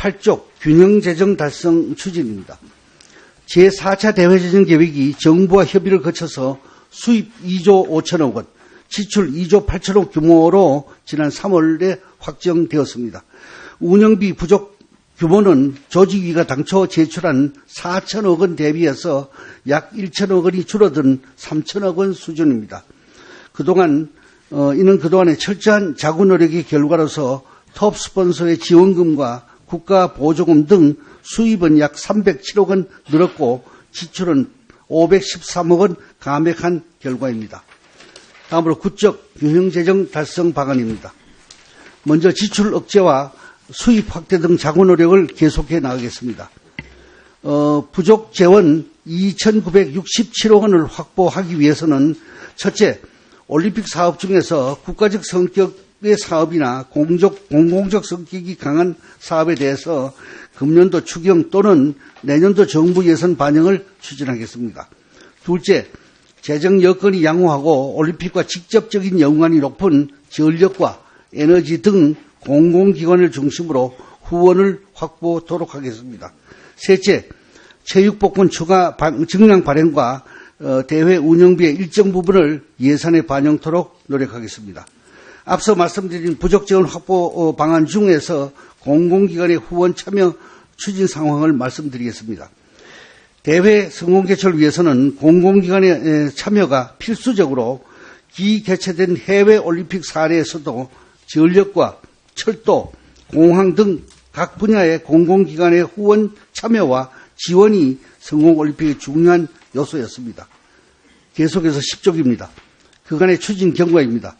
8쪽 균형재정 달성 추진입니다. 제4차 대외재정계획이 정부와 협의를 거쳐서 수입 2조 5천억 원, 지출 2조 8천억 규모로 지난 3월에 확정되었습니다. 운영비 부족 규모는 조직위가 당초 제출한 4천억 원 대비해서 약 1천억 원이 줄어든 3천억 원 수준입니다. 이는 그동안의 철저한 자구 노력의 결과로서 톱 스폰서의 지원금과 국가 보조금 등 수입은 약 307억 원 늘었고 지출은 513억 원 감액한 결과입니다. 다음으로 구적 균형재정 달성 방안입니다. 먼저 지출 억제와 수입 확대 등 자구 노력을 계속해 나가겠습니다. 부족 재원 2,967억 원을 확보하기 위해서는 첫째, 올림픽 사업 중에서 국가적 성격의 사업이나 공공적 성격이 강한 사업에 대해서 금년도 추경 또는 내년도 정부 예산 반영을 추진하겠습니다. 둘째, 재정 여건이 양호하고 올림픽과 직접적인 연관이 높은 전력과 에너지 등 공공기관을 중심으로 후원을 확보하도록 하겠습니다. 셋째, 체육복권 추가 증량 발행과 대회 운영비의 일정 부분을 예산에 반영토록 노력하겠습니다. 앞서 말씀드린 부족 재원 확보 방안 중에서 공공기관의 후원 참여 추진 상황을 말씀드리겠습니다. 대회 성공 개최를 위해서는 공공기관의 참여가 필수적으로 기개최된 해외 올림픽 사례에서도 전력과 철도, 공항 등 각 분야의 공공기관의 후원 참여와 지원이 성공 올림픽의 중요한 요소였습니다. 계속해서 10쪽입니다. 그간의 추진 경과입니다.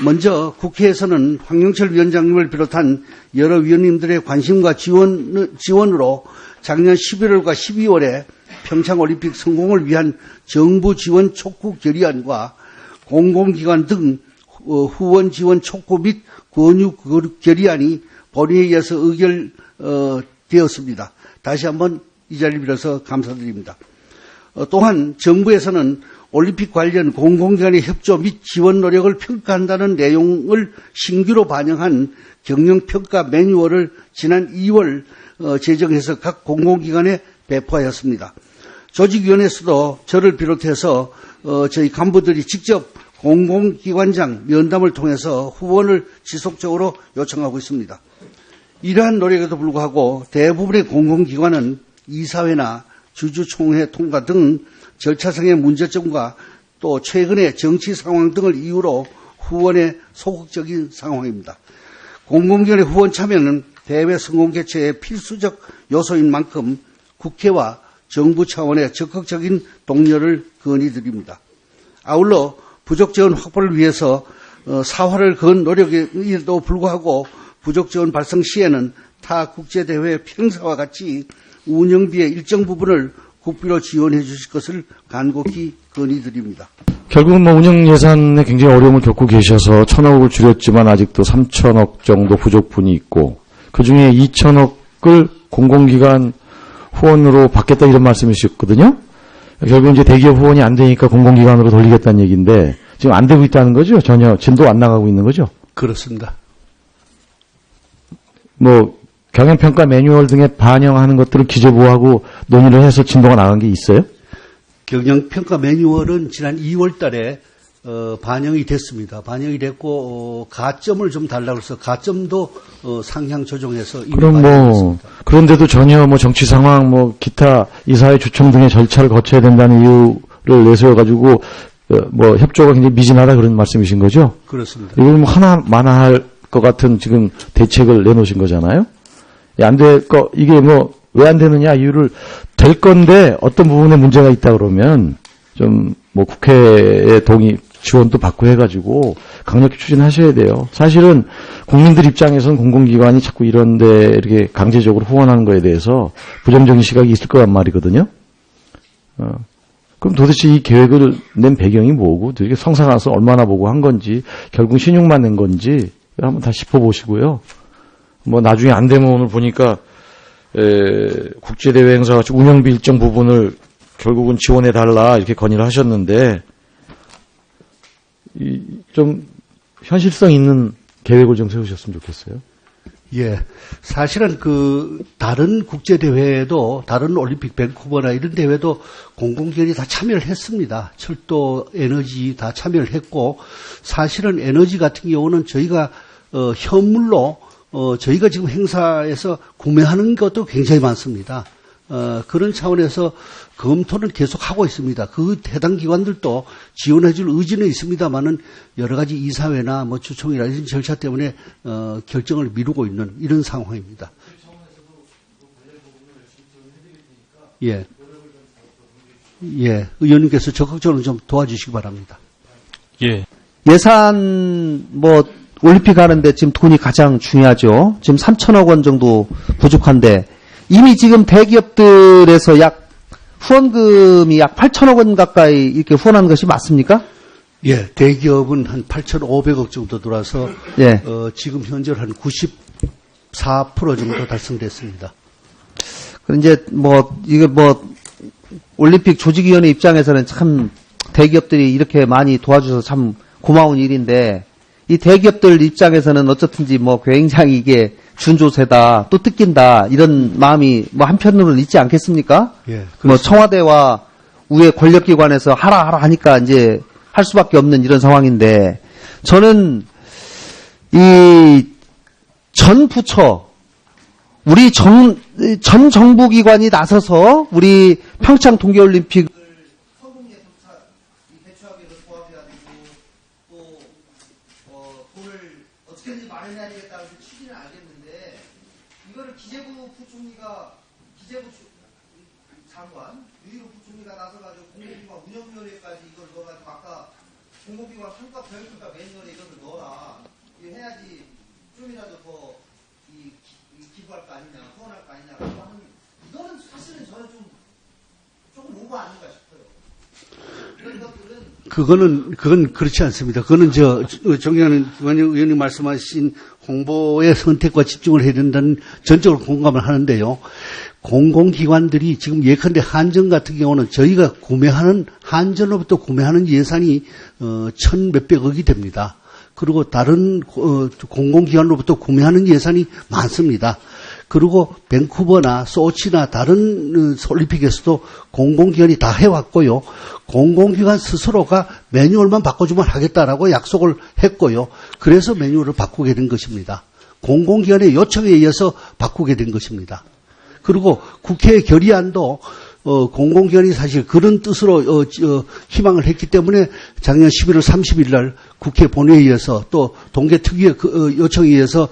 먼저 국회에서는 황영철 위원장님을 비롯한 여러 위원님들의 관심과 지원으로 작년 11월과 12월에 평창올림픽 성공을 위한 정부 지원 촉구 결의안과 공공기관 등 후원 지원 촉구 및 권유 결의안이 본회의에서 의결되었습니다. 다시 한번 이 자리를 빌어서 감사드립니다. 또한 정부에서는 올림픽 관련 공공기관의 협조 및 지원 노력을 평가한다는 내용을 신규로 반영한 경영평가 매뉴얼을 지난 2월 제정해서 각 공공기관에 배포하였습니다. 조직위원회에서도 저를 비롯해서 저희 간부들이 직접 공공기관장 면담을 통해서 후원을 지속적으로 요청하고 있습니다. 이러한 노력에도 불구하고 대부분의 공공기관은 이사회나 주주총회 통과 등 절차상의 문제점과 또 최근의 정치 상황 등을 이유로 후원에 소극적인 상황입니다. 공공기관의 후원 참여는 대회 성공 개최의 필수적 요소인 만큼 국회와 정부 차원의 적극적인 독려를 건의드립니다. 아울러 부족 재원 확보를 위해서 사활을 건 노력에도 불구하고 부족 재원 발생 시에는 타 국제대회 평사와 같이 운영비의 일정 부분을 국비로 지원해 주실 것을 간곡히 건의드립니다. 결국은 운영 예산에 굉장히 어려움을 겪고 계셔서 1,000억을 줄였지만 아직도 3,000억 정도 부족분이 있고 그중에 2,000억을 공공기관 후원으로 받겠다 이런 말씀이셨거든요. 결국 이제 대기업 후원이 안 되니까 공공기관으로 돌리겠다는 얘기인데 지금 안 되고 있다는 거죠? 전혀 진도 안 나가고 있는 거죠? 그렇습니다. 경영평가 매뉴얼 등에 반영하는 것들을 기재부하고 논의를 해서 진도가 나간 게 있어요? 경영평가 매뉴얼은 지난 2월 달에 반영이 됐습니다. 반영이 됐고 가점을 좀 달라고 해서 가점도 상향 조정해서 이미 반영됐습니다. 그런데도 전혀 정치 상황 기타 이사회 주총 등의 절차를 거쳐야 된다는 이유를 내세워가지고 협조가 굉장히 미진하다 그런 말씀이신 거죠? 그렇습니다. 이걸 하나 만화할 것 같은 지금 대책을 내놓으신 거잖아요? 안 될 거, 이게 왜 안 되느냐 이유를 될 건데 어떤 부분에 문제가 있다 그러면 국회의 동의, 지원도 받고 해가지고 강력히 추진하셔야 돼요. 사실은 국민들 입장에서는 공공기관이 자꾸 이런데 이렇게 강제적으로 후원하는 거에 대해서 부정적인 시각이 있을 거란 말이거든요. 그럼 도대체 이 계획을 낸 배경이 뭐고, 되게 성사가서 얼마나 보고 한 건지, 결국 신용만 낸 건지 한번 다 짚어보시고요. 나중에 안 되면 오늘 보니까 국제대회 행사 같이 운영비 일정 부분을 결국은 지원해달라 이렇게 건의를 하셨는데 좀 현실성 있는 계획을 좀 세우셨으면 좋겠어요. 예. 사실은 다른 국제대회에도, 다른 올림픽 밴쿠버나 이런 대회도 공공기관이 다 참여를 했습니다. 철도, 에너지 다 참여를 했고, 사실은 에너지 같은 경우는 저희가, 현물로, 저희가 지금 행사에서 구매하는 것도 굉장히 많습니다. 그런 차원에서 검토는 계속 하고 있습니다. 그 해당 기관들도 지원해줄 의지는 있습니다만은 여러 가지 이사회나 뭐 주총이나 이런 절차 때문에 결정을 미루고 있는 이런 상황입니다. 예. 예. 의원님께서 적극적으로 좀 도와주시기 바랍니다. 예. 예산 올림픽 하는데 지금 돈이 가장 중요하죠. 지금 3천억 원 정도 부족한데 이미 지금 대기업들에서 후원금이 약 8천억 원 가까이 이렇게 후원한 것이 맞습니까? 예, 대기업은 한 8,500억 정도 들어와서 예. 지금 현재로 한 94% 정도 달성됐습니다. 이제 올림픽 조직위원회 입장에서는 참 대기업들이 이렇게 많이 도와주셔서 참 고마운 일인데 이 대기업들 입장에서는 어쨌든지 굉장히 이게 준조세다, 또 뜯긴다, 이런 마음이 한편으로는 있지 않겠습니까? 예. 청와대와 우회 권력기관에서 하라 하니까 이제 할 수밖에 없는 이런 상황인데, 저는 이 전 부처, 우리 전 정부기관이 나서서 우리 평창 동계올림픽 어떻게든지 마련해야 되겠다는 취지는 알겠는데 이거를 기재부 부총리가 기재부 장관 유일호 부총리가 나서가지고 공공기관 운영위원회까지 이걸 넣어가지고 아까 공공기관 상가 별표가 매뉴얼에 이것을 넣어라 이거 해야지 좀이라도 더 기부할 거 아니냐 후원할 거 아니냐라고 하는 이거는 사실은 저는 조금 오버 아닌가 싶어요. 이런 것들은 그건 그렇지 않습니다. 그거는 정의하는 의원님 말씀하신 홍보의 선택과 집중을 해야 된다는 전적으로 공감을 하는데요. 공공기관들이 지금 예컨대 한전 같은 경우는 저희가 구매하는, 한전으로부터 구매하는 예산이, 1,000몇백억이 됩니다. 그리고 다른, 공공기관으로부터 구매하는 예산이 많습니다. 그리고 밴쿠버나 소치나 다른 올림픽에서도 공공기관이 다 해왔고요. 공공기관 스스로가 매뉴얼만 바꿔주면 하겠다라고 약속을 했고요. 그래서 매뉴얼을 바꾸게 된 것입니다. 공공기관의 요청에 의해서 바꾸게 된 것입니다. 그리고 국회 결의안도 공공기관이 사실 그런 뜻으로 희망을 했기 때문에 작년 11월 30일 날 국회 본회의에서 또 동계특위의 요청에 의해서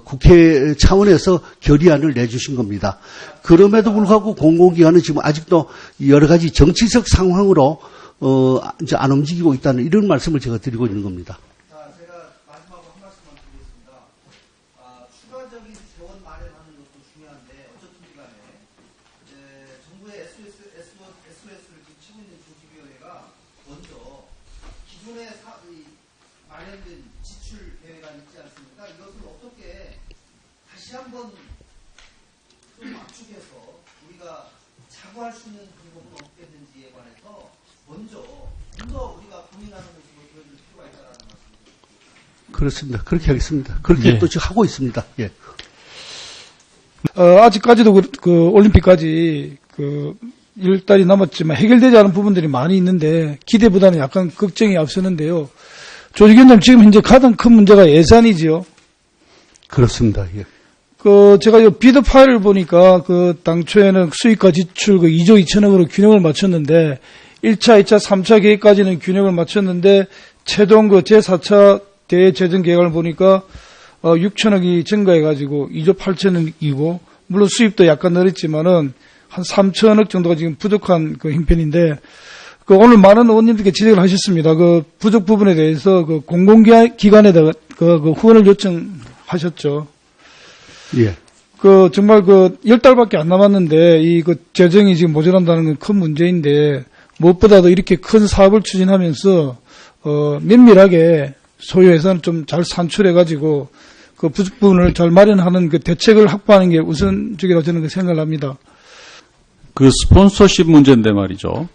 국회 차원에서 결의안을 내주신 겁니다. 그럼에도 불구하고 공공기관은 지금 아직도 여러 가지 정치적 상황으로 이제 안 움직이고 있다는 이런 말씀을 제가 드리고 있는 겁니다. 자, 제가 마지막으로 한 말씀만 드리겠습니다. 추가적인 재원 마련하는 것도 중요한데 어쨌든 간에 정부의 SOS를 지금 치고 있는 조직위원회가 먼저 기존에 마련된 지출 계획안 있지 않습니까? 이것을 어떻게 다시 한번 좀 압축해서 우리가 자구할 수 있는 방법은 없겠는지에 관해서 먼저 우리가 고민하는 모습을 보여줄 필요가 있다는 말씀입니다. 그렇습니다. 그렇게 하겠습니다. 그렇게 예. 또 지금 하고 있습니다. 예. 아직까지도 올림픽까지 1달이 남았지만 해결되지 않은 부분들이 많이 있는데 기대보다는 약간 걱정이 앞서는데요. 조직위원장 지금 현재 가장 큰 문제가 예산이지요. 그렇습니다. 예. 제가 이 비드 파일을 보니까 당초에는 수익과 지출 2조 2천억으로 균형을 맞췄는데 1차, 2차, 3차 계획까지는 균형을 맞췄는데 최종 제4차 대재정 계획을 보니까 6천억이 증가해가지고 2조 8천억이고 물론 수입도 약간 늘었지만은 한 3천억 정도가 지금 부족한 형편인데 오늘 많은 의원님들께 지적을 하셨습니다. 부족 부분에 대해서 공공기관에다가 후원을 요청하셨죠. 예. 정말 10달밖에 안 남았는데 이 재정이 지금 모자란다는 건 큰 문제인데 무엇보다도 이렇게 큰 사업을 추진하면서 면밀하게 소요 예산을 좀 잘 산출해가지고 부족 부분을 잘 마련하는 대책을 확보하는 게 우선적이라고 저는 생각을 합니다. 그 스폰서십 문제인데 말이죠.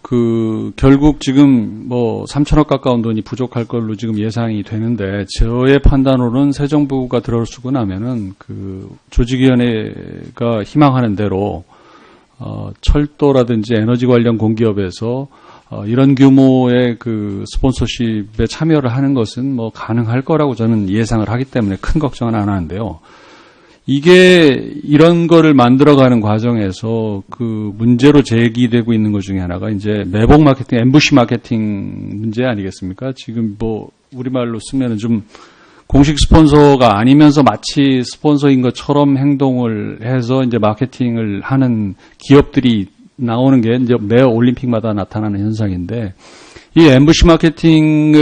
결국 지금 3천억 가까운 돈이 부족할 걸로 지금 예상이 되는데, 저의 판단으로는 새 정부가 들어서고 나면은 조직위원회가 희망하는 대로, 철도라든지 에너지 관련 공기업에서 이런 규모의 스폰서십에 참여를 하는 것은 가능할 거라고 저는 예상을 하기 때문에 큰 걱정은 안 하는데요. 이런 거를 만들어가는 과정에서 문제로 제기되고 있는 것 중에 하나가 이제 매복 마케팅, 엠부시 마케팅 문제 아니겠습니까? 지금 우리말로 쓰면은 좀 공식 스폰서가 아니면서 마치 스폰서인 것처럼 행동을 해서 이제 마케팅을 하는 기업들이 나오는 게 이제 매 올림픽마다 나타나는 현상인데, 이 엠부시 마케팅이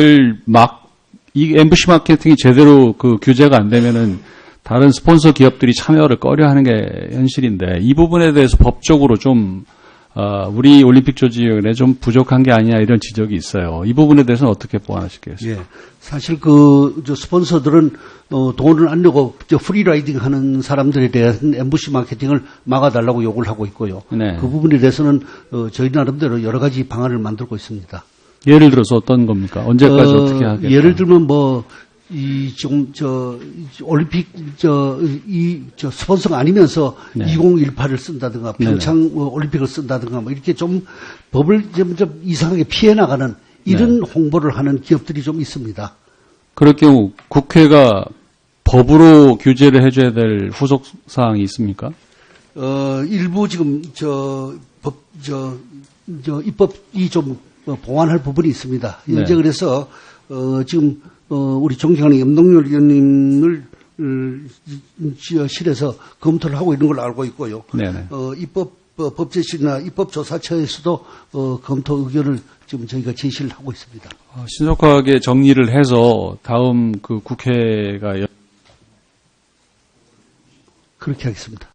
제대로 규제가 안 되면은 다른 스폰서 기업들이 참여를 꺼려하는 게 현실인데, 이 부분에 대해서 법적으로 좀 우리 올림픽 조직위원회 좀 부족한 게 아니냐 이런 지적이 있어요. 이 부분에 대해서는 어떻게 보완하시겠습니까? 예. 사실 스폰서들은 돈을 안 내고 프리라이딩 하는 사람들에 대한 엠부시 마케팅을 막아달라고 요구를 하고 있고요. 네. 그 부분에 대해서는 저희 나름대로 여러 가지 방안을 만들고 있습니다. 예를 들어서 어떤 겁니까? 언제까지 어떻게 하겠다? 예를 들면 올림픽, 스폰서가 아니면서 네. 2018을 쓴다든가, 평창 올림픽을 쓴다든가, 이렇게 좀 법을 점점 이상하게 피해나가는 이런 홍보를 하는 기업들이 좀 있습니다. 그럴 경우 국회가 법으로 규제를 해줘야 될 후속 사항이 있습니까? 일부 지금, 입법이 좀 보완할 부분이 있습니다. 현재 네. 그래서, 지금, 우리 존경하는 염동열 의원님을 실에서 검토를 하고 있는 걸로 알고 있고요. 네네. 법제실이나 입법조사처에서도 검토 의견을 지금 저희가 제시를 하고 있습니다. 신속하게 정리를 해서 다음 국회가 그렇게 하겠습니다.